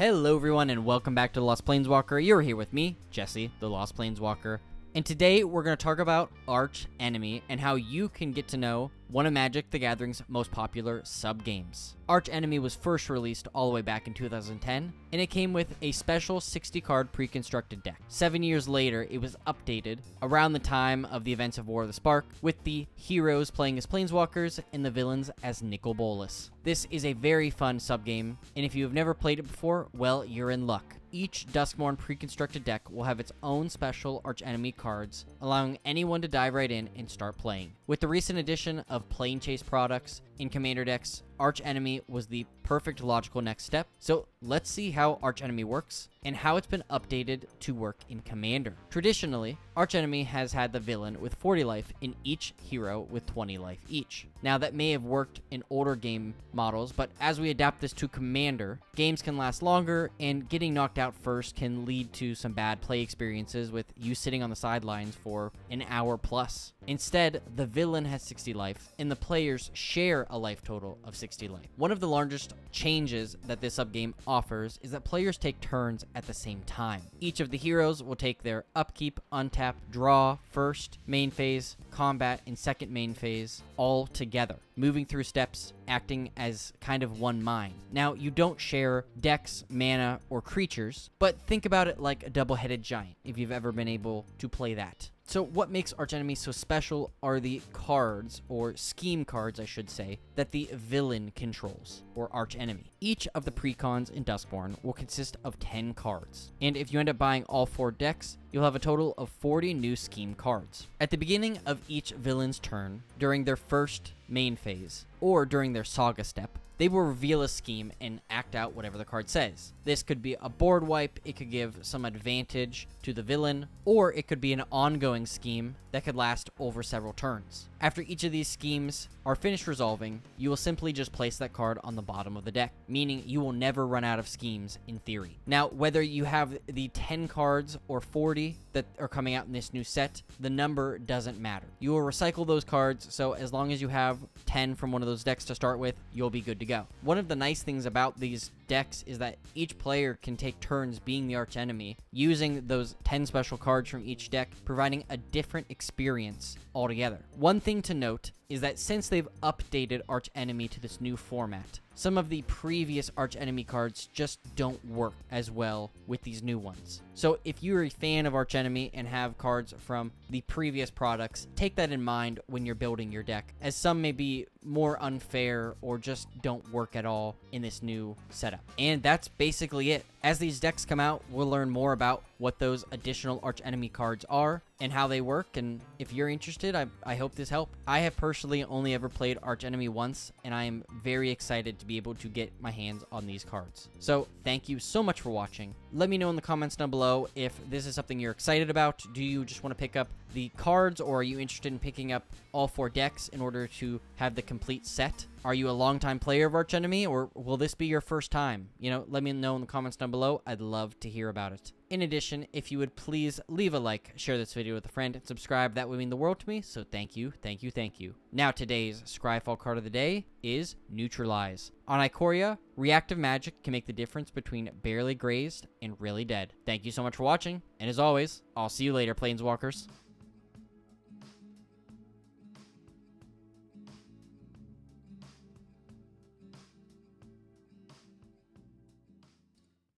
Hello everyone and welcome back to The Lost Planeswalker. You're here with me, Jesse, The Lost Planeswalker. And today we're going to talk about Archenemy and how you can get to know one of Magic the Gathering's most popular sub-games. Archenemy was first released all the way back in 2010, and it came with a special 60-card pre-constructed deck. 7 years later, it was updated around the time of the events of War of the Spark, with the heroes playing as Planeswalkers and the villains as Nicol Bolas. This is a very fun sub-game, and if you have never played it before, well, you're in luck. Each Duskmourn pre-constructed deck will have its own special Archenemy cards, allowing anyone to dive right in and start playing. With the recent addition of Plane Chase products in Commander decks, Archenemy was the perfect logical next step. So let's see how Archenemy works and how it's been updated to work in Commander. Traditionally, Archenemy has had the villain with 40 life and each hero with 20 life each. Now that may have worked in older game models, but as we adapt this to Commander, games can last longer and getting knocked out first can lead to some bad play experiences with you sitting on the sidelines for an hour plus. Instead, the villain has 60 life and the players share a life total of 60 life. One of the largest changes that this subgame offers is that players take turns at the same time. Each of the heroes will take their upkeep, untap, draw, first, main phase, combat, and second main phase all together, moving through steps, acting as kind of one mind. Now, you don't share decks, mana, or creatures, but think about it like a double-headed giant, if you've ever been able to play that. So what makes Archenemy so special are the cards, or scheme cards I should say, that the villain controls, or Archenemy. Each of the precons in Duskmourn will consist of 10 cards, and if you end up buying all 4 decks, you'll have a total of 40 new scheme cards. At the beginning of each villain's turn, during their first main phase, or during their saga step, they will reveal a scheme and act out whatever the card says. This could be a board wipe, it could give some advantage to the villain, or it could be an ongoing scheme that could last over several turns. After each of these schemes are finished resolving, you will simply just place that card on the bottom of the deck, meaning you will never run out of schemes in theory. Now, whether you have the 10 cards or 40 that are coming out in this new set, the number doesn't matter. You will recycle those cards, so as long as you have 10 from one of those decks to start with, you'll be good to go. One of the nice things about these decks is that each player can take turns being the Archenemy, using those 10 special cards from each deck, providing a different experience altogether. One thing to note is that since they've updated Archenemy to this new format, some of the previous Archenemy cards just don't work as well with these new ones. So if you're a fan of Archenemy and have cards from the previous products, take that in mind when you're building your deck, as some may be more unfair or just don't work at all in this new setup. And that's basically it. As these decks come out, we'll learn more about what those additional Archenemy cards are and how they work, and if you're interested, I hope this helped. I have personally only ever played Archenemy once, and I am very excited to be able to get my hands on these cards. So thank you so much for watching. Let me know in the comments down below if this is something you're excited about. Do you just want to pick up the cards, or are you interested in picking up all 4 decks in order to have the complete set? Are you a longtime player of Archenemy, or will this be your first time? Let me know in the comments down below. I'd love to hear about it. In addition, if you would please leave a like, share this video with a friend, and subscribe, that would mean the world to me, so thank you, thank you, thank you. Now today's Scryfall card of the day is Neutralize. On Ikoria, reactive magic can make the difference between barely grazed and really dead. Thank you so much for watching, and as always, I'll see you later, Planeswalkers.